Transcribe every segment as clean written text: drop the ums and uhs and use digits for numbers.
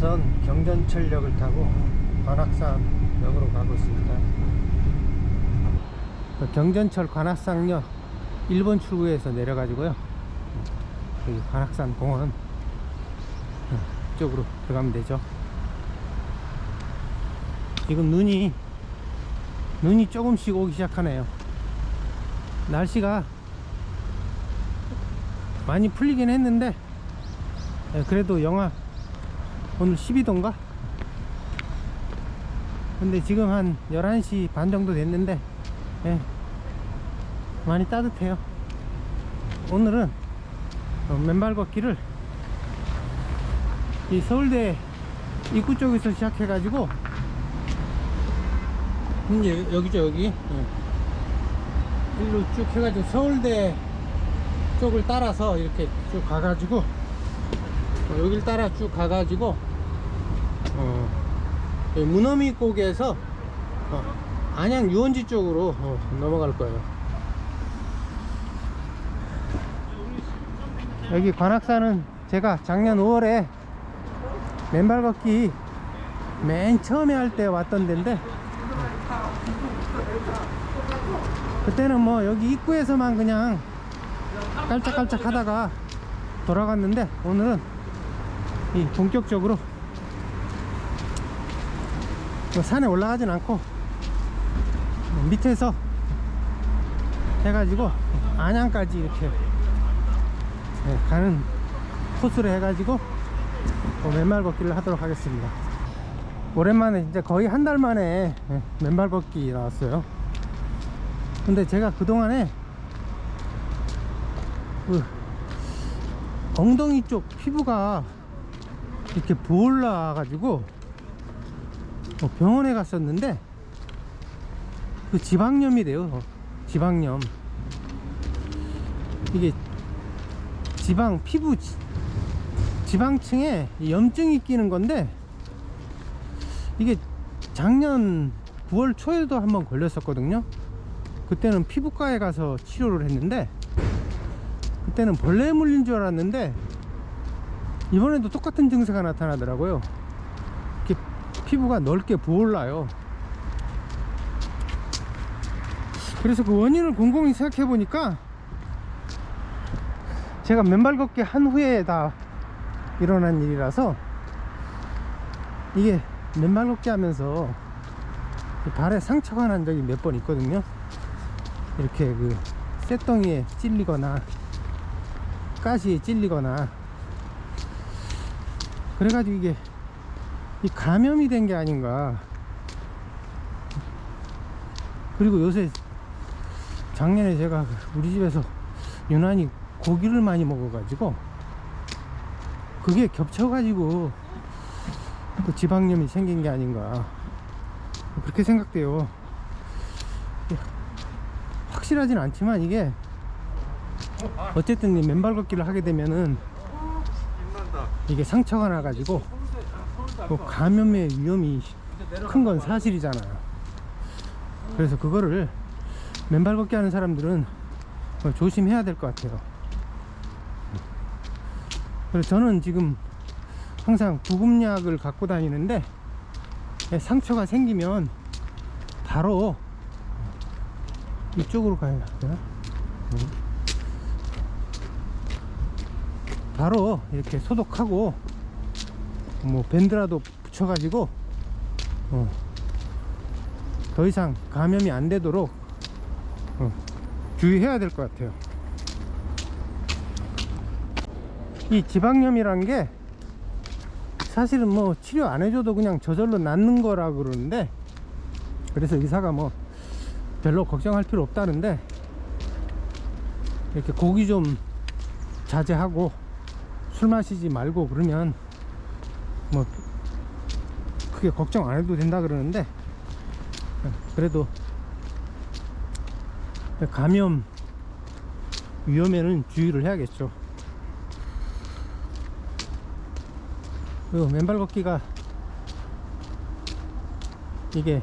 우선 경전철역을 타고 관악산역으로 가고 있습니다. 경전철 관악산역 1번 출구에서 내려가지고요, 여기 관악산 공원 쪽으로 들어가면 되죠. 지금 눈이 조금씩 오기 시작하네요. 날씨가 많이 풀리긴 했는데 그래도 영하 오늘 12도인가? 근데 지금 한 11시 반 정도 됐는데 많이 따뜻해요. 오늘은 맨발 걷기를 이 서울대 입구 쪽에서 시작해 가지고 이제 여기죠, 여기 일로 쭉 해가지고 서울대 쪽을 따라서 이렇게 쭉 가가지고 여길 따라 쭉 가가지고 문어미 꼭에서 안양 유원지 쪽으로 넘어갈 거예요. 여기 관악산은 제가 작년 5월에 맨발 걷기 맨 처음에 할 때 왔던 데인데, 그때는 뭐 여기 입구에서만 그냥 깔짝깔짝 하다가 돌아갔는데, 오늘은 이 본격적으로 뭐 산에 올라가진 않고 밑에서 해가지고 안양까지 이렇게 가는 코스로 해가지고 맨발 걷기를 하도록 하겠습니다. 오랜만에 이제 거의 한 달 만에 맨발 걷기 나왔어요. 근데 제가 그동안에 엉덩이 쪽 피부가 이렇게 부올라 가지고 병원에 갔었는데 그 지방염이래요. 지방염. 이게 피부 지방층에 염증이 끼는 건데, 이게 작년 9월 초에도 한번 걸렸었거든요. 그때는 피부과에 가서 치료를 했는데, 그때는 벌레에 물린 줄 알았는데 이번에도 똑같은 증세가 나타나더라고요. 이렇게 피부가 넓게 부올라요. 그래서 그 원인을 곰곰이 생각해 보니까 제가 맨발 걷기 한 후에 다 일어난 일이라서, 이게 맨발 걷기 하면서 발에 상처가 난 적이 몇 번 있거든요. 이렇게 그 쇳덩이에 찔리거나 가시에 찔리거나 그래가지고 이게 이 감염이 된 게 아닌가. 그리고 요새 작년에 제가 우리 집에서 유난히 고기를 많이 먹어가지고 그게 겹쳐가지고 또 지방염이 생긴 게 아닌가, 그렇게 생각돼요. 확실하진 않지만 이게 어쨌든 맨발 걷기를 하게 되면은 이게 상처가 나가지고 감염의 위험이 큰 건 사실이잖아요. 그래서 그거를 맨발 걷기 하는 사람들은 조심해야 될 것 같아요. 그래서 저는 지금 항상 구급약을 갖고 다니는데, 상처가 생기면 바로 이쪽으로 가야 되나? 바로 이렇게 소독하고 뭐 밴드라도 붙여가지고 더 이상 감염이 안 되도록 주의해야 될 것 같아요. 이 지방염이란 게 사실은 뭐 치료 안 해줘도 그냥 저절로 낫는 거라 그러는데, 그래서 의사가 뭐 별로 걱정할 필요 없다는데, 이렇게 고기 좀 자제하고 술 마시지 말고 그러면 뭐 크게 걱정 안 해도 된다 그러는데, 그래도 감염 위험에는 주의를 해야겠죠. 그리고 맨발 걷기가 이게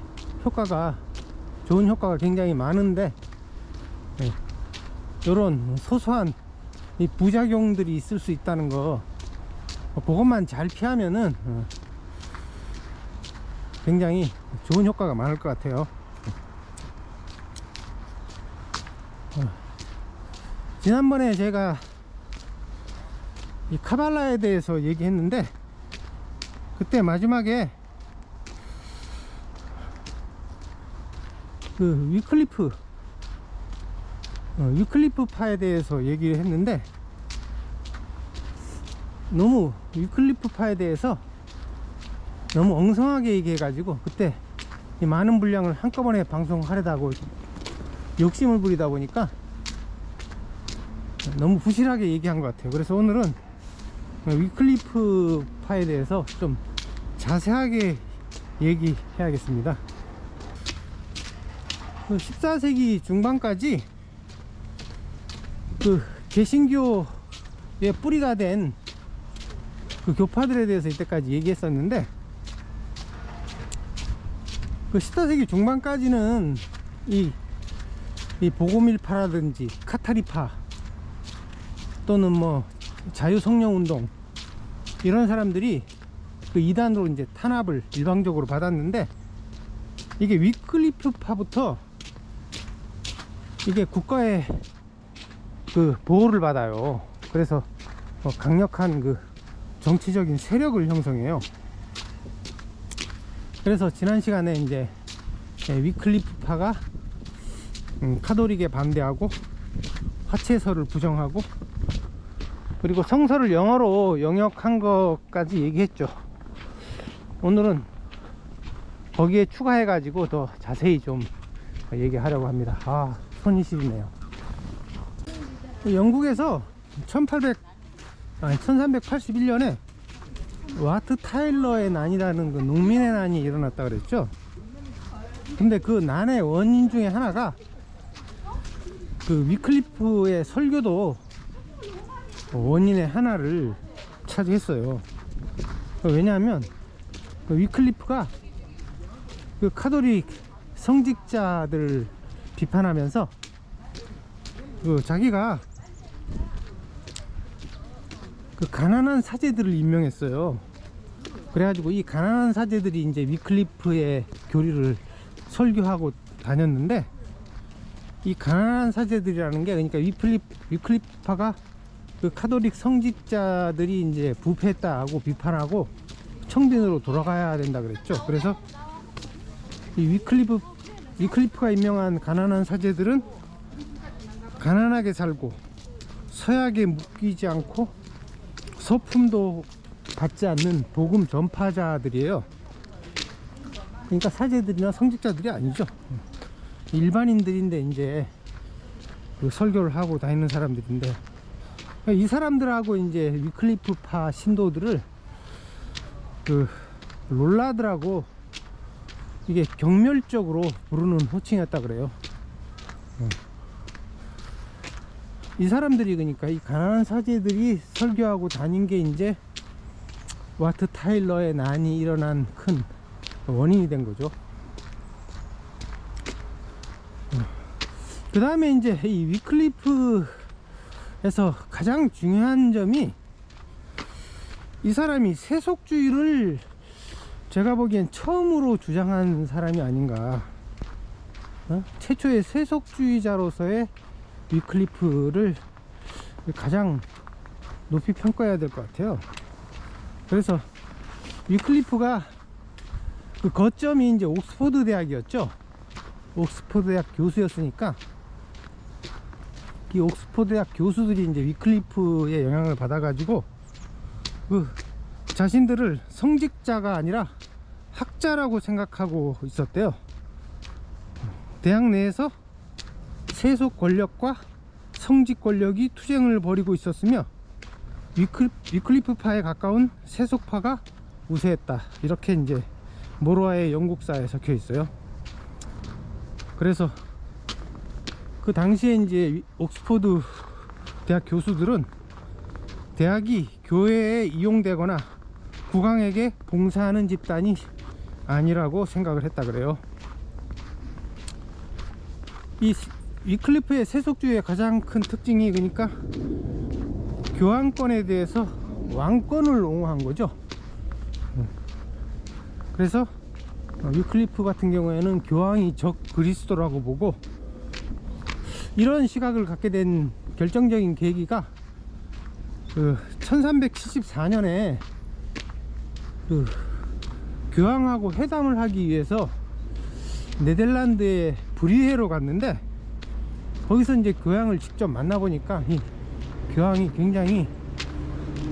좋은 효과가 굉장히 많은데, 이런 소소한 이 부작용들이 있을 수 있다는 거, 그것만 잘 피하면은 굉장히 좋은 효과가 많을 것 같아요. 지난번에 제가 이 카발라에 대해서 얘기했는데, 그때 마지막에 그 위클리프파에 대해서 얘기를 했는데, 너무 위클리프파에 대해서 너무 엉성하게 얘기해가지고 그때 이 많은 분량을 한꺼번에 방송하려다고 욕심을 부리다 보니까 너무 부실하게 얘기한 것 같아요. 그래서 오늘은 위클리프파에 대해서 좀 자세하게 얘기해야겠습니다. 14세기 중반까지 그 개신교의 뿌리가 된 그 교파들에 대해서 이때까지 얘기했었는데, 그 14세기 중반까지는 이 보고밀파라든지 카타리파 또는 뭐 자유성령운동 이런 사람들이 그 이단으로 이제 탄압을 일방적으로 받았는데, 이게 위클리프파부터 이게 국가의 그 보호를 받아요. 그래서 강력한 그 정치적인 세력을 형성해요. 그래서 지난 시간에 이제 위클리프파가 카톨릭에 반대하고 화채서를 부정하고 그리고 성서를 영어로 영역한 것까지 얘기했죠. 오늘은 거기에 추가해 가지고 더 자세히 좀 얘기하려고 합니다. 손이 시리네요. 영국에서 1381년에 와트 타일러의 난이라는 그 농민의 난이 일어났다 그랬죠. 근데 그 난의 원인 중에 하나가 그 위클리프의 설교도 원인의 하나를 차지했어요. 왜냐하면 그 위클리프가 그 카톨릭 성직자들 비판하면서 그 자기가 그 가난한 사제들을 임명했어요. 그래가지고 이 가난한 사제들이 이제 위클리프의 교리를 설교하고 다녔는데, 이 가난한 사제들이라는 게 그러니까 위클리프파가 그 카톨릭 성직자들이 이제 부패했다고 비판하고 청빈으로 돌아가야 된다 그랬죠. 그래서 이 위클리프가 임명한 가난한 사제들은 가난하게 살고 서약에 묶이지 않고 서품도 받지 않는 복음 전파자들이에요. 그러니까 사제들이나 성직자들이 아니죠. 일반인들인데 이제 그 설교를 하고 다니는 사람들인데, 이 사람들하고 이제 위클리프파 신도들을 그 롤라드라고 이게 경멸적으로 부르는 호칭이었다 그래요. 이 사람들이 그러니까 이 가난한 사제들이 설교하고 다닌 게 이제 와트 타일러의 난이 일어난 큰 원인이 된 거죠. 그 다음에 이제 이 위클리프에서 가장 중요한 점이, 이 사람이 세속주의를 제가 보기엔 처음으로 주장한 사람이 아닌가. 최초의 세속주의자로서의 위클리프를 가장 높이 평가해야 될 것 같아요. 그래서 위클리프가 그 거점이 이제 옥스퍼드 대학이었죠. 옥스퍼드 대학 교수였으니까 이 옥스퍼드 대학 교수들이 이제 위클리프의 영향을 받아가지고 그 자신들을 성직자가 아니라 학자라고 생각하고 있었대요. 대학 내에서 세속 권력과 성직 권력이 투쟁을 벌이고 있었으며 위클리프파에 가까운 세속파가 우세했다, 이렇게 이제 모로아의 영국사에 적혀 있어요. 그래서 그 당시에 이제 옥스퍼드 대학 교수들은 대학이 교회에 이용되거나 국왕에게 봉사하는 집단이 아니라고 생각을 했다 그래요. 이 위클리프의 세속주의의 가장 큰 특징이 그러니까 교황권에 대해서 왕권을 옹호한 거죠. 그래서 위클리프 같은 경우에는 교황이 적 그리스도라고 보고, 이런 시각을 갖게 된 결정적인 계기가 1374년에 교황하고 회담을 하기 위해서 네덜란드의 브리헤로 갔는데, 거기서 이제 교황을 직접 만나보니까 이 교황이 굉장히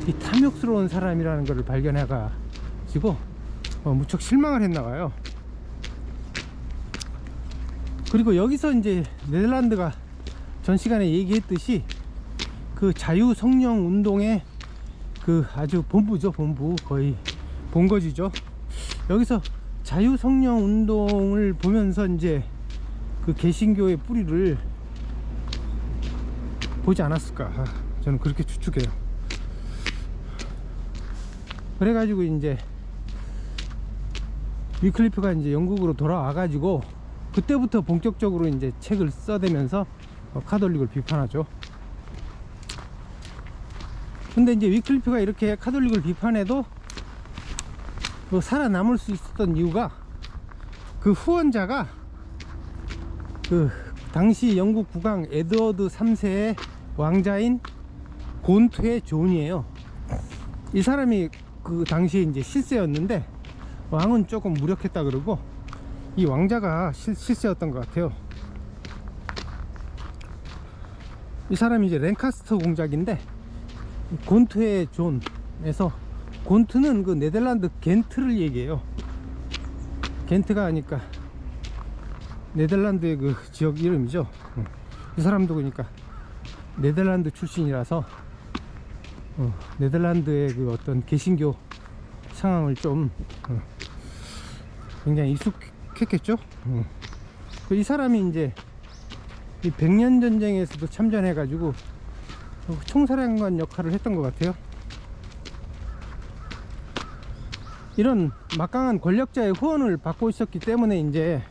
이 탐욕스러운 사람이라는 것을 발견해 가지고 무척 실망을 했나봐요. 그리고 여기서 이제 네덜란드가 전 시간에 얘기했듯이 그 자유성령 운동의 그 아주 본부죠. 본부, 거의 본거지죠. 여기서 자유성령 운동을 보면서 이제 그 개신교의 뿌리를 보지 않았을까, 저는 그렇게 추측해요. 그래가지고 이제 위클리프가 이제 영국으로 돌아와 가지고 그때부터 본격적으로 이제 책을 써대면서 카톨릭을 비판하죠. 근데 이제 위클리프가 이렇게 카톨릭을 비판해도 살아남을 수 있었던 이유가, 그 후원자가 그 당시 영국 국왕 에드워드 3세의 왕자인 곤트의 존이에요. 이 사람이 그 당시에 이제 실세였는데, 왕은 조금 무력했다 그러고 이 왕자가 실세였던 것 같아요. 이 사람이 이제 랭카스터 공작인데, 곤트의 존에서, 곤트는 그 네덜란드 겐트를 얘기해요. 겐트가 하니까 네덜란드의 그 지역 이름이죠. 이 사람도 그러니까 네덜란드 출신이라서 네덜란드의 그 어떤 개신교 상황을 좀 굉장히 익숙했겠죠. 이 사람이 이제 이 백년 전쟁에서도 참전해 가지고 총사령관 역할을 했던 것 같아요. 이런 막강한 권력자의 후원을 받고 있었기 때문에 이제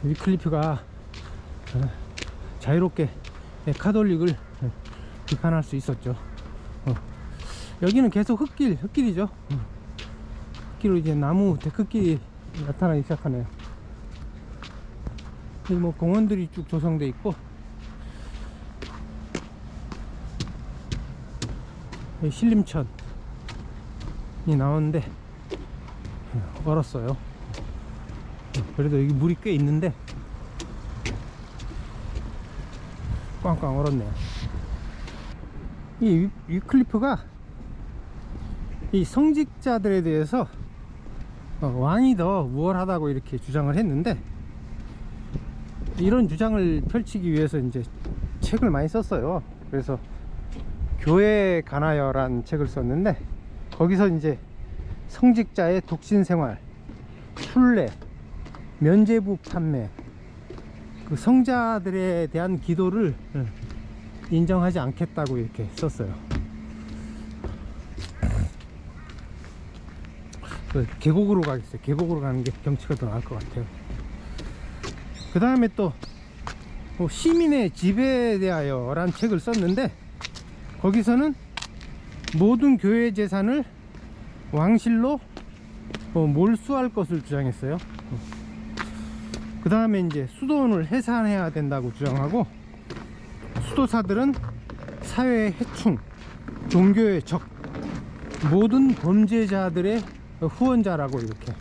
위클리프가 자유롭게 카톨릭을 비판할 수 있었죠. 여기는 계속 흙길이죠. 흙길로 이제 나무 데크길이 나타나기 시작하네요. 여기 뭐 공원들이 쭉 조성돼 있고, 여기 신림천이 나오는데 얼었어요. 그래도 여기 물이 꽤 있는데 꽝꽝 얼었네요. 이 위클리프가 이 성직자들에 대해서 왕이 더 우월하다고 이렇게 주장을 했는데, 이런 주장을 펼치기 위해서 이제 책을 많이 썼어요. 그래서 교회에 관하여란 책을 썼는데, 거기서 이제 성직자의 독신생활, 순례, 면죄부 판매, 그 성자들에 대한 기도를 인정하지 않겠다고 이렇게 썼어요. 계곡으로 가겠어요. 계곡으로 가는 게 경치가 더 나을 것 같아요. 그 다음에 또 시민의 지배에 대하여 라는 책을 썼는데, 거기서는 모든 교회 재산을 왕실로 몰수할 것을 주장했어요. 그 다음에 이제 수도원을 해산해야 된다고 주장하고, 수도사들은 사회의 해충, 종교의 적, 모든 범죄자들의 후원자라고 이렇게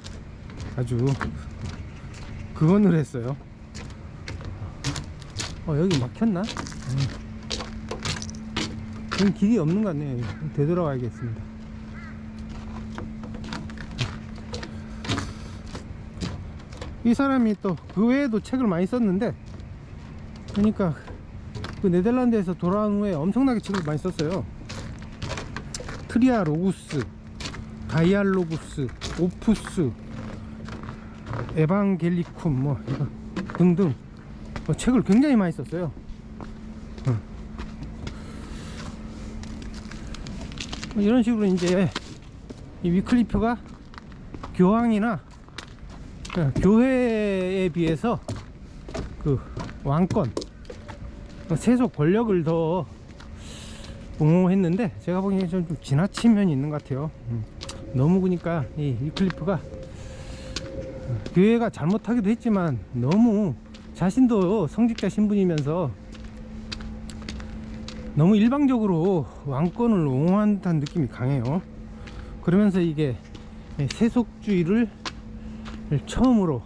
아주 극언을 했어요. 여기 막혔나? 여기 길이 없는 것 같네요. 되돌아가야겠습니다. 이 사람이 또 그 외에도 책을 많이 썼는데, 그러니까 그 네덜란드에서 돌아온 후에 엄청나게 책을 많이 썼어요. 트리아로구스, 다이알로구스, 오푸스, 에반겔리쿰 뭐 등등 책을 굉장히 많이 썼어요. 이런 식으로 이제 이 위클리프가 교황이나 교회에 비해서 그 왕권, 세속 권력을 더 옹호했는데, 제가 보기엔 좀 지나친 면이 있는 것 같아요. 너무 그러니까 이 위클리프가 교회가 잘못하기도 했지만 너무 자신도 성직자 신분이면서 너무 일방적으로 왕권을 옹호한 듯한 느낌이 강해요. 그러면서 이게 세속주의를 처음으로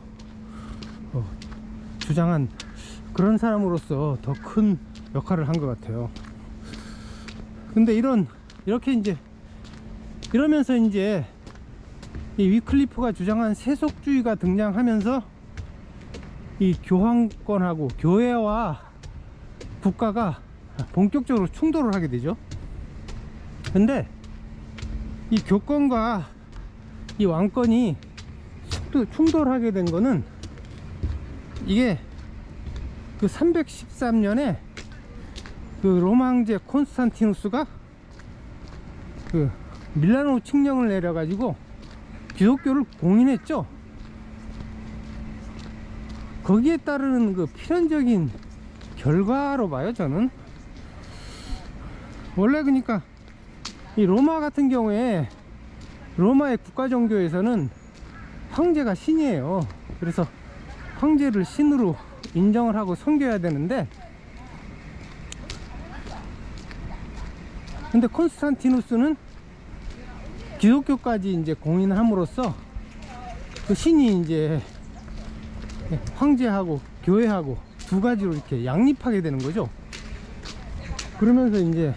주장한 그런 사람으로서 더 큰 역할을 한 것 같아요. 근데 이렇게 이제 이러면서 이제 이 위클리프가 주장한 세속주의가 등장하면서 이 교황권하고 교회와 국가가 본격적으로 충돌을 하게 되죠. 근데 이 교권과 이 왕권이 충돌하게 된 거는 이게 그 313년에 그 로마 황제 콘스탄티누스가 그 밀라노 칙령을 내려가지고 기독교를 공인했죠. 거기에 따르는 그 필연적인 결과로 봐요, 저는. 원래 그러니까 이 로마 같은 경우에 로마의 국가 종교에서는 황제가 신이에요. 그래서 황제를 신으로 인정을 하고 섬겨야 되는데, 근데 콘스탄티누스는 기독교까지 이제 공인함으로써 그 신이 이제 황제하고 교회하고 두 가지로 이렇게 양립하게 되는 거죠. 그러면서 이제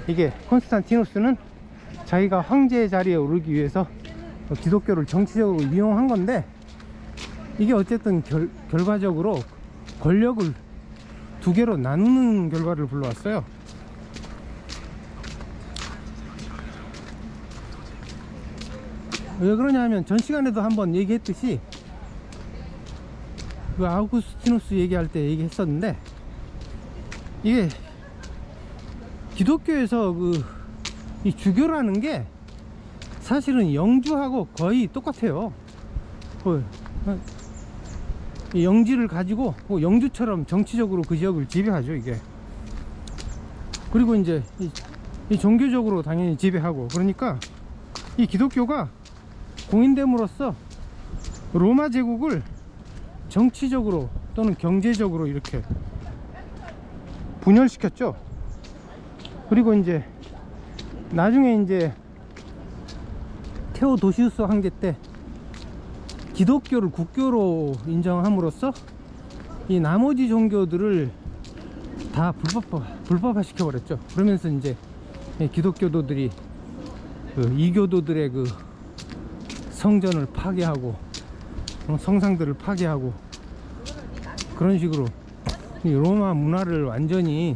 이게 콘스탄티누스는 자기가 황제 자리에 오르기 위해서 기독교를 정치적으로 이용한 건데, 이게 어쨌든 결과적으로 권력을 두 개로 나누는 결과를 불러왔어요. 왜 그러냐 하면 전 시간에도 한번 얘기했듯이 그 아우구스티누스 얘기할 때 얘기했었는데, 이게 기독교에서 이 주교라는 게 사실은 영주하고 거의 똑같아요. 이 영지를 가지고 영주처럼 정치적으로 그 지역을 지배하죠, 이게. 그리고 이제 이 종교적으로 당연히 지배하고, 그러니까 이 기독교가 공인됨으로써 로마 제국을 정치적으로 또는 경제적으로 이렇게 분열시켰죠. 그리고 이제 나중에 이제 테오도시우스 황제 때 기독교를 국교로 인정함으로써 이 나머지 종교들을 다 불법화 시켜버렸죠. 그러면서 이제 기독교도들이 그 이교도들의 그 성전을 파괴하고 성상들을 파괴하고 그런 식으로 이 로마 문화를 완전히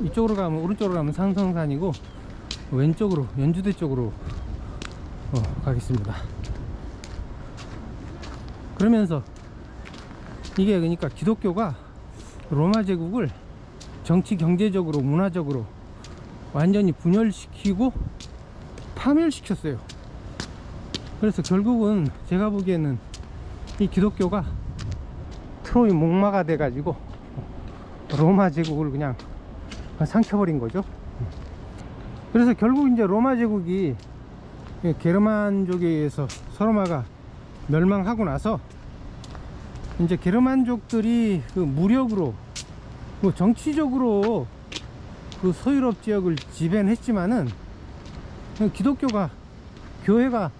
이쪽으로 가면, 오른쪽으로 가면 상성산이고 왼쪽으로 연주대 쪽으로 가겠습니다. 그러면서 이게 그러니까 기독교가 로마 제국을 정치, 경제적으로, 문화적으로 완전히 분열시키고 파멸시켰어요. 그래서 결국은 제가 보기에는 이 기독교가 트로이 목마가 돼 가지고 로마 제국을 그냥 삼켜버린 거죠. 그래서 결국 이제 로마 제국이 게르만족에 의해서 서로마가 멸망하고 나서 이제 게르만족들이 그 무력으로 정치적으로 그 서유럽 지역을 지배는 했지만은 기독교가, 교회가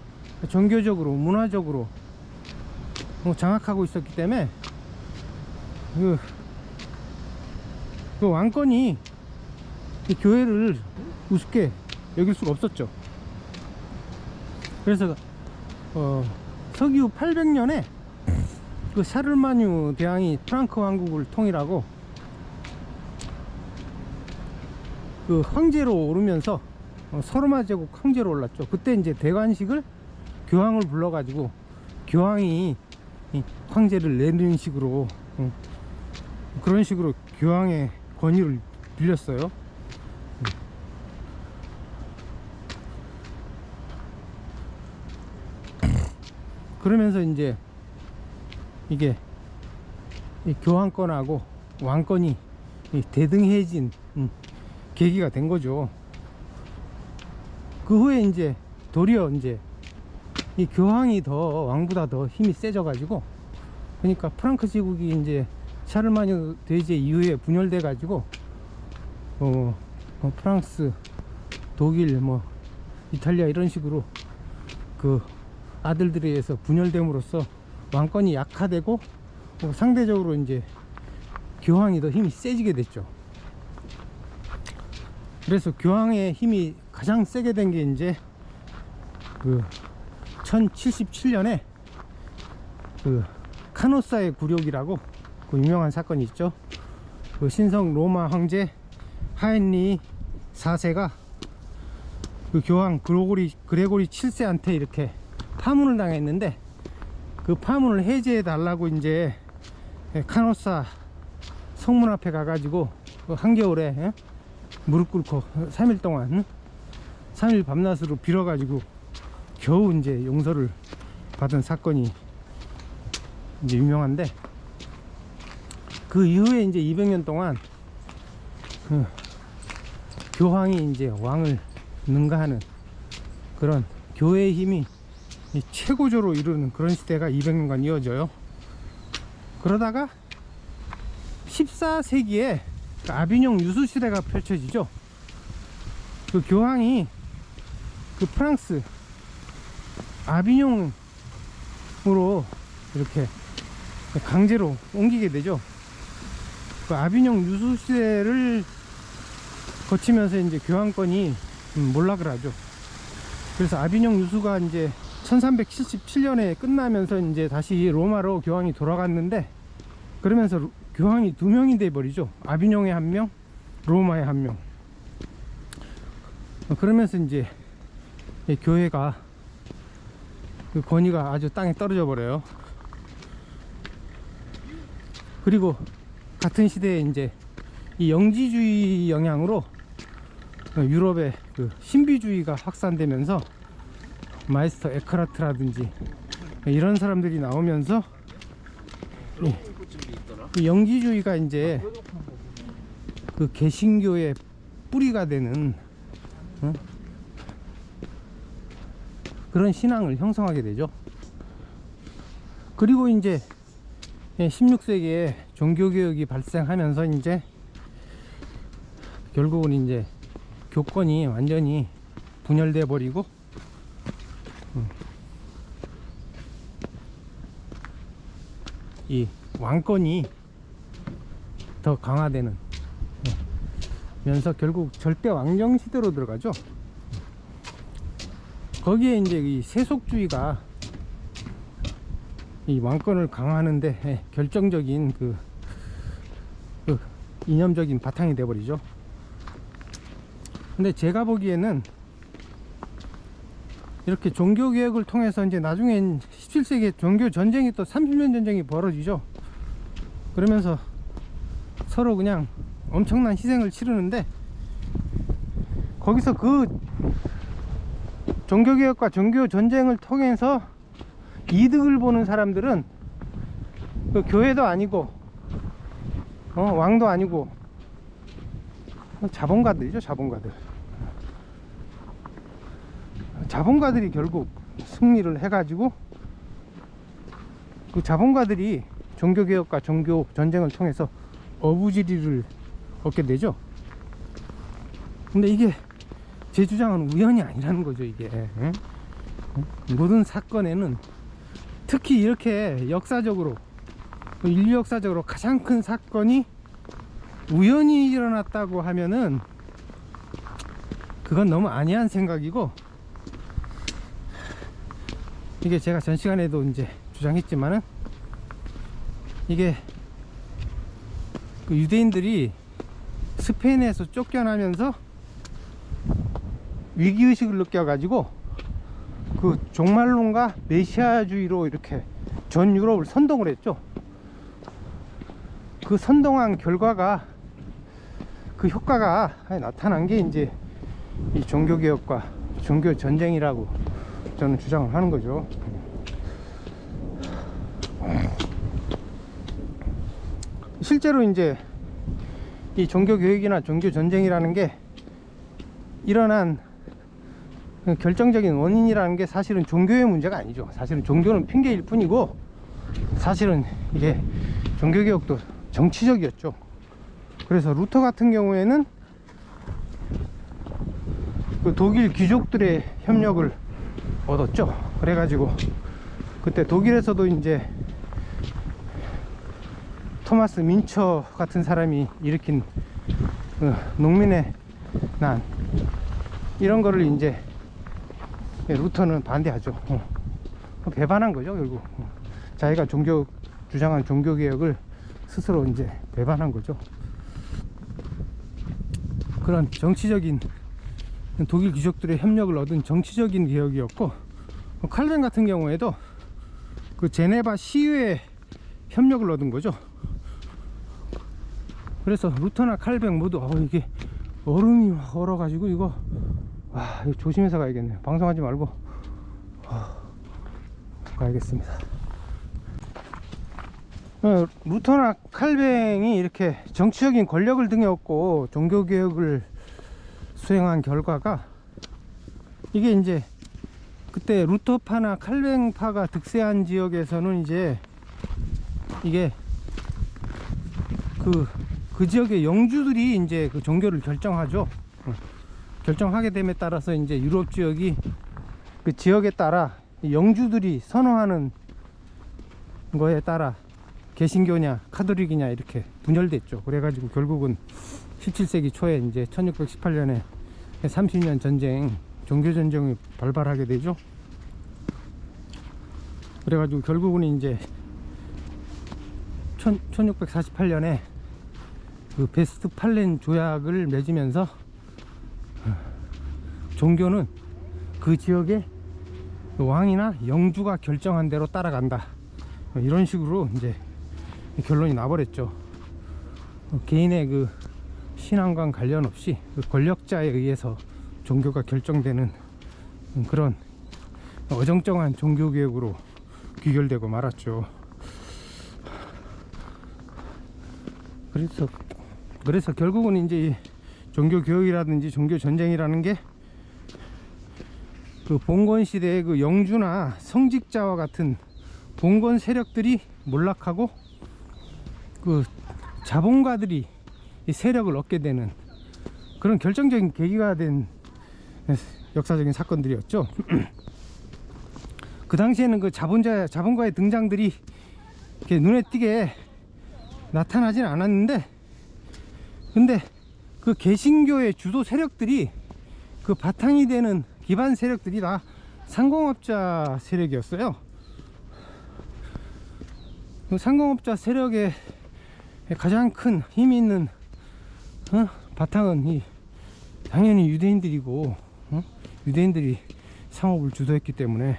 종교적으로, 문화적으로 장악하고 있었기 때문에 그 왕권이 교회를 우습게 여길 수가 없었죠. 그래서 서기 800년에 그 샤를마뉴 대왕이 프랑크 왕국을 통일하고 그 황제로 오르면서 서로마 제국 황제로 올랐죠. 그때 이제 대관식을 교황을 불러가지고 교황이 황제를 내리는 식으로 그런 식으로 교황의 권위를 빌렸어요. 그러면서 이제 이게 이 교황권하고 왕권이 대등해진 계기가 된 거죠. 그 후에 이제 도리어 이제 이 교황이 더 왕보다 더 힘이 세져 가지고, 그러니까 프랑크 제국이 이제 샤를마뉴 대제 이후에 분열돼 가지고 프랑스, 독일, 뭐 이탈리아 이런 식으로 그 아들들에 의해서 분열됨으로써 왕권이 약화되고 상대적으로 이제 교황이 더 힘이 세지게 됐죠. 그래서 교황의 힘이 가장 세게 된 게 이제 그 1077년에 그 카노사의 굴욕이라고 그 유명한 사건이 있죠. 그 신성 로마 황제 하엔리 4세가 그 교황 그레고리 7세한테 이렇게 파문을 당했는데, 그 파문을 해제해 달라고 이제 카노사 성문 앞에 가가지고 한겨울에 무릎 꿇고 3일 동안 3일 밤낮으로 빌어가지고 겨우 이제 용서를 받은 사건이 이제 유명한데, 그 이후에 이제 200년 동안 교황이 이제 왕을 능가하는 그런 교회의 힘이 최고조로 이루는 그런 시대가 200년간 이어져요. 그러다가 14세기에 아비뇽 유수 시대가 펼쳐지죠. 그 교황이 그 프랑스 아비뇽으로 이렇게 강제로 옮기게 되죠. 그 아비뇽 유수 시대를 거치면서 이제 교황권이 몰락을 하죠. 그래서 아비뇽 유수가 이제 1377년에 끝나면서 이제 다시 로마로 교황이 돌아갔는데, 그러면서 교황이 두 명이 돼 버리죠. 아비뇽에 한 명, 로마에 한 명. 그러면서 이제 교회가 그 권위가 아주 땅에 떨어져 버려요. 그리고 같은 시대에 이제 이 영지주의 영향으로 유럽의 그 신비주의가 확산되면서 마이스터 에크라트라든지 이런 사람들이 나오면서 이 영지주의가 이제 그 개신교의 뿌리가 되는 그런 신앙을 형성하게 되죠. 그리고 이제 16세기에 종교개혁이 발생하면서 이제 결국은 이제 교권이 완전히 분열돼 버리고 이 왕권이 더 강화되는 면서 결국 절대 왕정 시대로 들어가죠. 거기에 이제 이 세속주의가 이 왕권을 강화하는데 결정적인 그 이념적인 바탕이 돼 버리죠. 근데 제가 보기에는 이렇게 종교개혁을 통해서 이제 나중엔 17세기에 종교전쟁이 또 30년 전쟁이 벌어지죠. 그러면서 서로 그냥 엄청난 희생을 치르는데, 거기서 그 종교개혁과 종교전쟁을 통해서 이득을 보는 사람들은 그 교회도 아니고 왕도 아니고 자본가들이죠. 자본가들이 결국 승리를 해가지고 그 자본가들이 종교개혁과 종교전쟁을 통해서 어부지리를 얻게 되죠. 근데 이게 제 주장은 우연이 아니라는 거죠. 이게 모든 사건에는, 특히 이렇게 역사적으로 인류 역사적으로 가장 큰 사건이 우연히 일어났다고 하면은 그건 너무 아니한 생각이고, 이게 제가 전 시간에도 이제 주장했지만은 이게 그 유대인들이 스페인에서 쫓겨나면서 위기의식을 느껴가지고 그 종말론과 메시아주의로 이렇게 전 유럽을 선동을 했죠. 그 선동한 결과가, 그 효과가 나타난 게 이제 이 종교개혁과 종교전쟁이라고 저는 주장을 하는 거죠. 실제로 이제 이 종교개혁이나 종교전쟁이라는 게 일어난 결정적인 원인이라는 게 사실은 종교의 문제가 아니죠. 사실은 종교는 핑계일 뿐이고, 사실은 이게 종교개혁도 정치적이었죠. 그래서 루터 같은 경우에는 그 독일 귀족들의 협력을 얻었죠. 그래가지고 그때 독일에서도 이제 토마스 민처 같은 사람이 일으킨 농민의 난, 이런 거를 이제 루터는 반대하죠. 배반한 거죠, 결국. 자기가 주장한 종교개혁을 스스로 이제 배반한 거죠. 그런 정치적인, 독일 귀족들의 협력을 얻은 정치적인 개혁이었고, 칼뱅 같은 경우에도 그 제네바 시위의 협력을 얻은 거죠. 그래서 루터나 칼뱅 모두 이게 얼음이 얼어가지고 이거 조심해서 가야겠네요. 방송하지 말고 가야겠습니다. 루터나 칼뱅이 이렇게 정치적인 권력을 등에 업고 종교개혁을 수행한 결과가, 이게 이제 그때 루터파나 칼뱅파가 득세한 지역에서는 이제 이게 그 지역의 영주들이 이제 그 종교를 결정하죠. 결정하게 됨에 따라서 이제 유럽 지역이 그 지역에 따라 영주들이 선호하는 거에 따라 개신교냐 카톨릭이냐 이렇게 분열됐죠. 그래가지고 결국은 17세기 초에 이제 1618년에 30년 전쟁, 종교전쟁이 발발하게 되죠. 그래가지고 결국은 이제 1648년에 그 베스트팔렌 조약을 맺으면서 종교는 그 지역의 왕이나 영주가 결정한 대로 따라간다, 이런 식으로 이제 결론이 나버렸죠. 개인의 그 신앙과 관련 없이 그 권력자에 의해서 종교가 결정되는 그런 어정쩡한 종교개혁으로 귀결되고 말았죠. 그래서 결국은 이제 종교개혁이라든지 종교전쟁이라는 게 그 봉건 시대의 그 영주나 성직자와 같은 봉건 세력들이 몰락하고 그 자본가들이 이 세력을 얻게 되는 그런 결정적인 계기가 된 역사적인 사건들이었죠. 그 당시에는 그 자본가의 등장들이 이렇게 눈에 띄게 나타나진 않았는데, 근데 그 개신교의 주도 세력들이, 그 바탕이 되는 기반 세력들이 다 상공업자 세력이었어요. 그 상공업자 세력의 가장 큰 힘이 있는 바탕은 당연히 유대인들이고, 유대인들이 상업을 주도했기 때문에,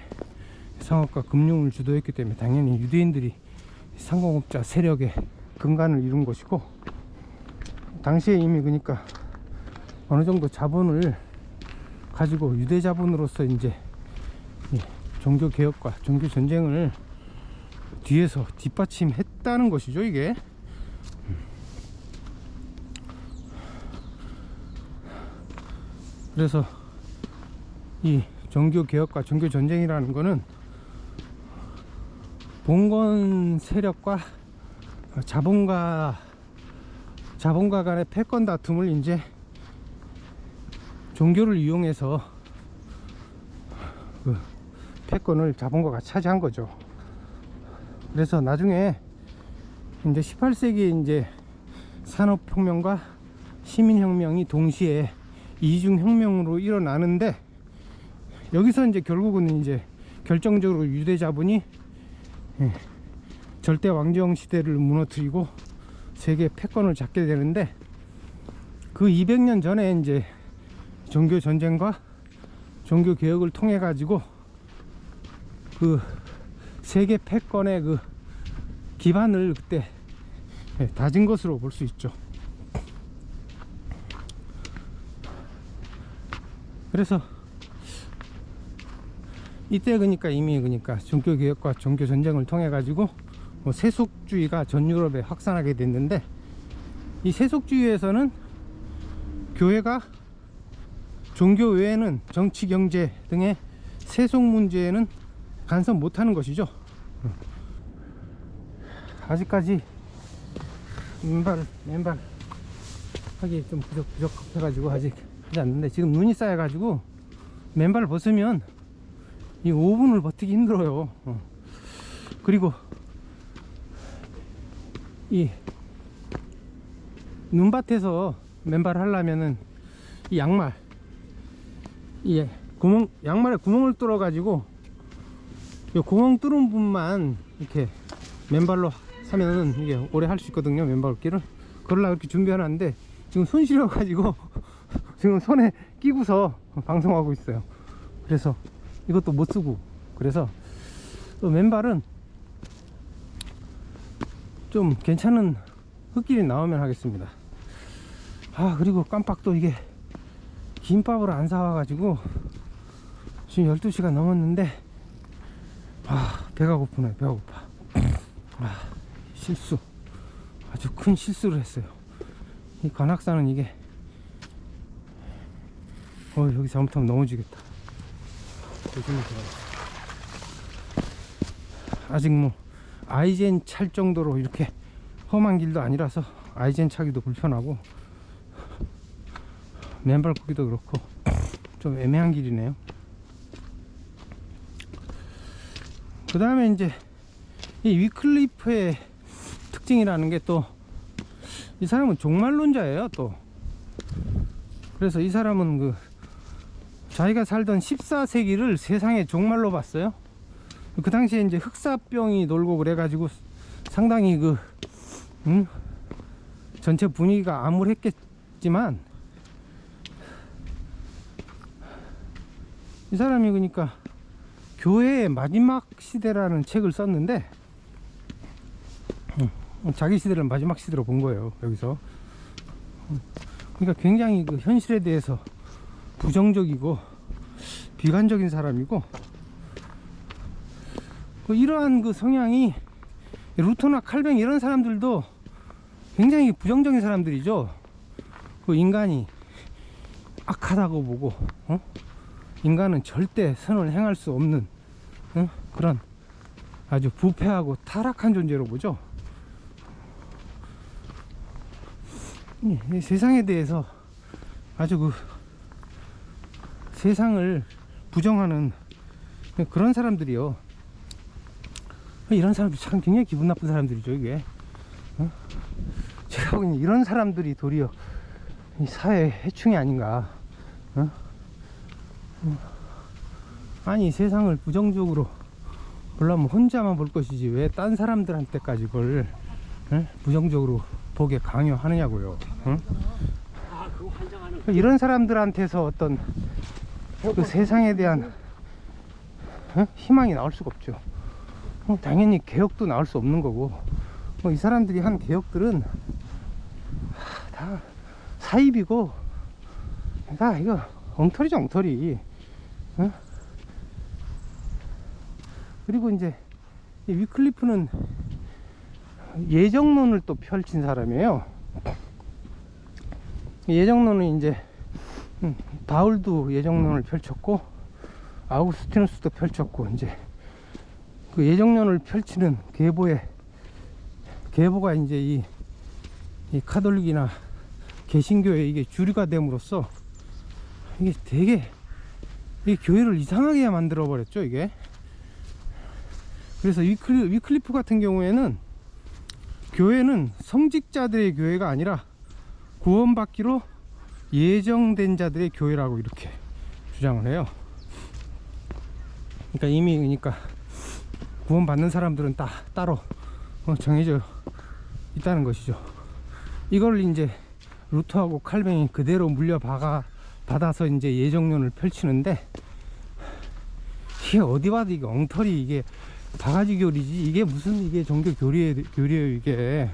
상업과 금융을 주도했기 때문에 당연히 유대인들이 상공업자 세력의 근간을 이룬 것이고, 당시에 이미 그러니까 어느 정도 자본을 가지고 유대 자본으로서 이제 종교 개혁과 종교 전쟁을 뒤에서 뒷받침했다는 것이죠, 이게. 그래서 이 종교 개혁과 종교 전쟁이라는 거는 봉건 세력과 자본가 간의 패권 다툼을 이제 종교를 이용해서 그 패권을 자본가가 차지한 거죠. 그래서 나중에 이제 18세기에 이제 산업혁명과 시민혁명이 동시에 이중혁명으로 일어나는데, 여기서 이제 결국은 이제 결정적으로 유대 자본이 절대 왕정 시대를 무너뜨리고 세계 패권을 잡게 되는데, 그 200년 전에 이제 종교 전쟁과 종교 개혁을 통해 가지고 그 세계 패권의 그 기반을 그때 다진 것으로 볼 수 있죠. 그래서 이때 그러니까 이미 종교 개혁과 종교 전쟁을 통해 가지고 세속주의가 전 유럽에 확산하게 됐는데, 이 세속주의에서는 교회가 종교 외에는 정치, 경제 등의 세속 문제에는 간섭 못하는 것이죠. 아직까지 맨발 하기 좀 부족해가지고 아직 하지 않는데, 지금 눈이 쌓여가지고 맨발을 벗으면 이 5분을 버티기 힘들어요. 그리고 이 눈밭에서 맨발을 하려면은 이 양말에 구멍을 뚫어 가지고 이 구멍 뚫은 부분만 이렇게 맨발로 하면은 이게 오래 할 수 있거든요. 맨발 걷기를 그러려고 이렇게 준비해놨는데 지금 손 시려 가지고 지금 손에 끼고서 방송하고 있어요. 그래서 이것도 못 쓰고, 그래서 또 맨발은 좀 괜찮은 흙길이 나오면 하겠습니다. 그리고 깜빡 또 이게 김밥을 안 사와가지고 지금 12시가 넘었는데 배가 고프네. 배가 고파. 실수, 아주 큰 실수를 했어요. 이 관악산은 이게 여기 잘못하면 넘어지겠다. 아직 뭐 아이젠 찰 정도로 이렇게 험한 길도 아니라서 아이젠 차기도 불편하고 맨발 걷기도 그렇고 좀 애매한 길이네요. 그 다음에 이제 이 위클리프의 특징이라는 게, 또 이 사람은 종말론자예요. 또 그래서 이 사람은 자기가 살던 14세기를 세상의 종말로 봤어요. 그 당시에 이제 흑사병이 놀고 그래가지고 상당히 전체 분위기가 암울했겠지만, 이 사람이 그러니까 교회의 마지막 시대라는 책을 썼는데, 자기 시대를 마지막 시대로 본 거예요, 여기서. 그러니까 굉장히 현실에 대해서 부정적이고 비관적인 사람이고, 이러한 성향이 루터나 칼뱅 이런 사람들도 굉장히 부정적인 사람들이죠. 인간이 악하다고 보고, 인간은 절대 선을 행할 수 없는 그런 아주 부패하고 타락한 존재로 보죠. 이 세상에 대해서 아주 세상을 부정하는 그런 사람들이요. 이런 사람들 참 굉장히 기분 나쁜 사람들이죠, 이게. 제가 보기엔 이런 사람들이 도리어 이 사회의 해충이 아닌가. 아니, 세상을 부정적으로 보려면 혼자만 볼 것이지 왜 딴 사람들한테까지 그걸 부정적으로 보게 강요하느냐고요. 이런 사람들한테서 어떤 세상에 대한 희망이 나올 수가 없죠. 당연히 개혁도 나올 수 없는 거고, 이 사람들이 한 개혁들은 다 사입이고 다 이거 엉터리죠, 엉터리. 그리고 이제 이 위클리프는 예정론을 또 펼친 사람이에요. 예정론은 이제 바울도 예정론을 펼쳤고 아우구스티누스도 펼쳤고, 이제 그 예정론을 펼치는 계보가 이제 이 카톨릭이나 개신교의 이게 주류가 됨으로써 이게 되게 이 교회를 이상하게 만들어 버렸죠, 이게. 그래서 위클리프 같은 경우에는 교회는 성직자들의 교회가 아니라 구원받기로 예정된 자들의 교회라고 이렇게 주장을 해요. 그러니까 구원받는 사람들은 따로 정해져 있다는 것이죠. 이걸 이제 루터하고 칼뱅이 그대로 물려받아서 이제 예정론을 펼치는데, 이게 어디 봐도 이게 엉터리, 이게 바가지 교리지, 이게 무슨 이게 종교 교리예요, 이게.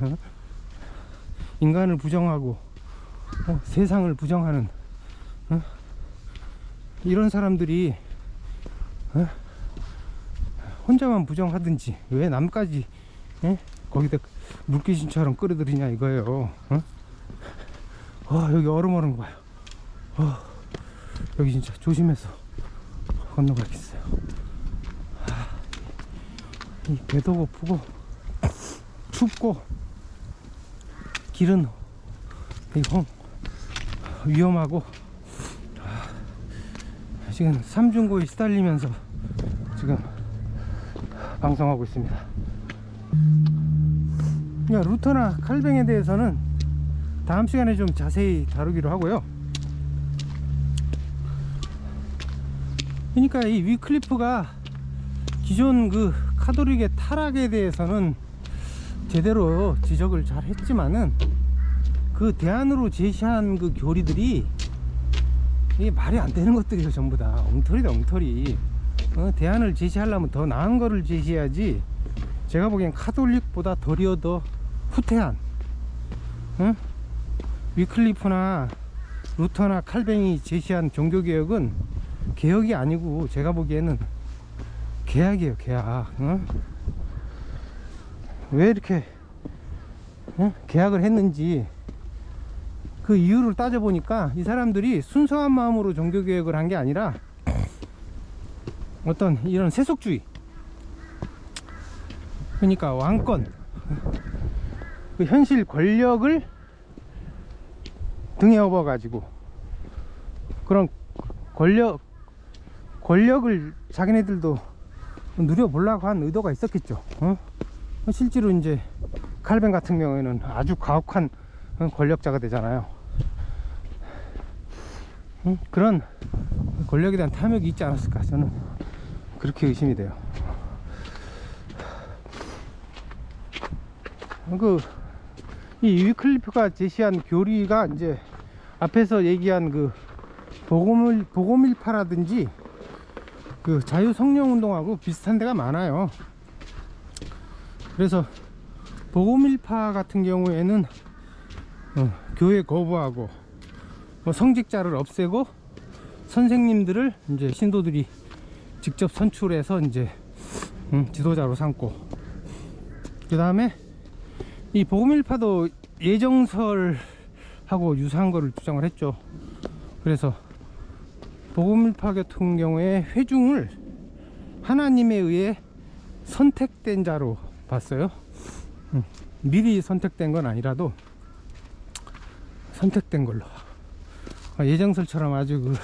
인간을 부정하고 세상을 부정하는 이런 사람들이 혼자만 부정하든지 왜 남까지 거기다 물귀신처럼 끌어들이냐 이거예요. 여기 얼음 오는 거 봐요. 여기 진짜 조심해서 건너가야겠어요. 이 배도 고프고 춥고 길은 이거 위험하고 지금 삼중고에 시달리면서 지금 방송하고 있습니다. 그러니까 루터나 칼뱅에 대해서는 다음 시간에 좀 자세히 다루기로 하고요. 그러니까 이 위클리프가 기존 그 카톨릭의 타락에 대해서는 제대로 지적을 잘 했지만은 그 대안으로 제시한 그 교리들이 이게 말이 안 되는 것들이에요. 전부 다 엉터리다, 엉터리. 대안을 제시하려면 더 나은 거를 제시해야지. 제가 보기엔 카톨릭보다 도리어 더 후퇴한 위클리프나 루터나 칼뱅이 제시한 종교개혁은 개혁이 아니고 제가 보기에는 계약이에요. 계약. 왜 이렇게 계약을 했는지 그 이유를 따져보니까 이 사람들이 순수한 마음으로 종교개혁을 한 게 아니라 어떤 이런 세속주의, 그러니까 왕권, 그 현실 권력을 등에 업어 가지고 그런 권력을 자기네들도 누려보려고 한 의도가 있었겠죠. 실제로 이제 칼뱅 같은 경우에는 아주 가혹한 권력자가 되잖아요. 그런 권력에 대한 탐욕이 있지 않았을까, 저는 그렇게 의심이 돼요. 이 위클리프가 제시한 교리가 이제 앞에서 얘기한 그 복음일파라든지 그 자유성령운동하고 비슷한 데가 많아요. 그래서 복음일파 같은 경우에는 교회 거부하고 성직자를 없애고 선생님들을 이제 신도들이 직접 선출해서 이제 지도자로 삼고, 그 다음에 이 복음일파도 예정설하고 유사한 거를 주장을 했죠. 그래서 복음일파 같은 경우에 회중을 하나님에 의해 선택된 자로 봤어요. 미리 선택된 건 아니라도 선택된 걸로. 예정설처럼 아주 그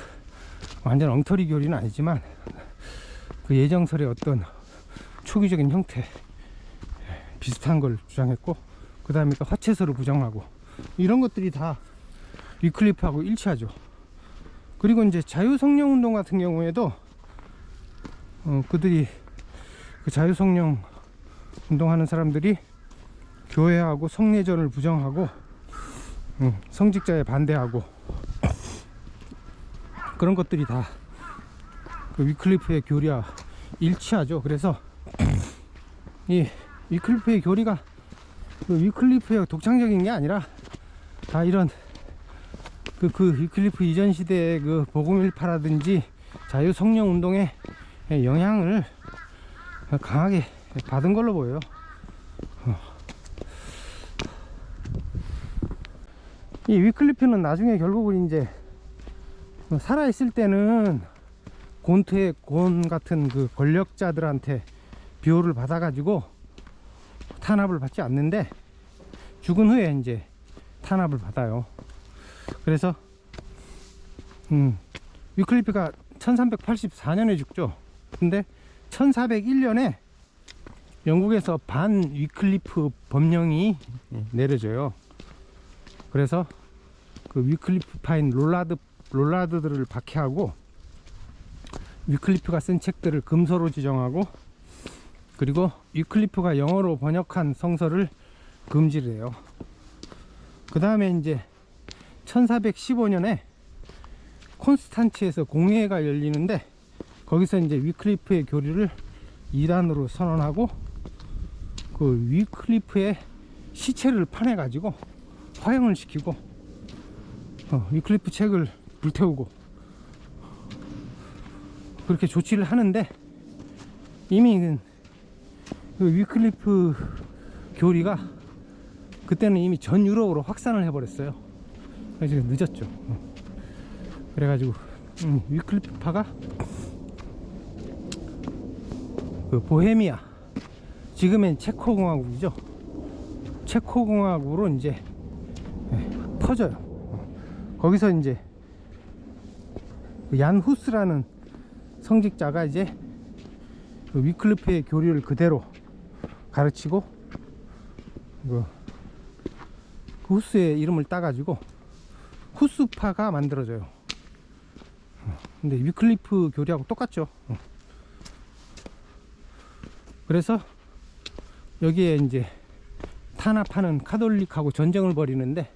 완전 엉터리 교리는 아니지만 그 예정설의 어떤 초기적인 형태 비슷한 걸 주장했고, 그 다음에 또 화채설을 부정하고, 이런 것들이 다 위클리프하고 일치하죠. 그리고 이제 자유성령 운동 같은 경우에도 그들이 그 자유성령 운동하는 사람들이 교회하고 성례전을 부정하고 성직자에 반대하고, 그런 것들이 다 그 위클리프의 교리와 일치하죠. 그래서 이 위클리프의 교리가 그 위클리프의 독창적인 게 아니라 다 이런 그 위클리프 이전 시대의 그 복음일파라든지 자유성령 운동의 영향을 강하게 받은 걸로 보여요. 이 위클리프는 나중에 결국은 이제 살아있을 때는 곤 같은 그 권력자들한테 비호를 받아가지고 탄압을 받지 않는데, 죽은 후에 이제 탄압을 받아요. 그래서 위클리프가 1384년에 죽죠. 근데 1401년에 영국에서 반 위클리프 법령이 내려져요. 그래서 그 위클리프파인 롤라드들을 박해하고, 위클리프가 쓴 책들을 금서로 지정하고, 그리고 위클리프가 영어로 번역한 성서를 금지를 해요. 그 다음에 이제 1415년에 콘스탄츠에서 공회가 열리는데, 거기서 이제 위클리프의 교리를 이단으로 선언하고, 그 위클리프의 시체를 파내 가지고 화형을 시키고 위클리프 책을 불태우고 그렇게 조치를 하는데, 이미 그 위클리프 교리가 그때는 이미 전 유럽으로 확산을 해버렸어요. 그래서 늦었죠. 그래가지고 위클리프파가 그 보헤미아, 지금은 체코공화국이죠. 체코공화국으로 이제 퍼져요. 거기서 이제 얀 후스라는 성직자가 이제 그 위클리프의 교리를 그대로 가르치고 그 후스의 이름을 따가지고 후스파가 만들어져요. 근데 위클리프 교리하고 똑같죠. 그래서 여기에 이제 탄압하는 카톨릭하고 전쟁을 벌이는데,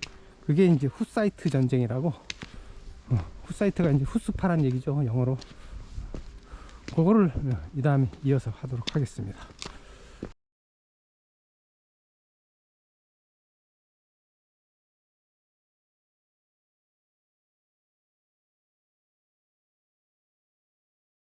그게 이제 후사이트 전쟁이라고. 후사이트가 이제 후스파란 얘기죠, 영어로. 그거를 이 다음에 이어서 하도록 하겠습니다.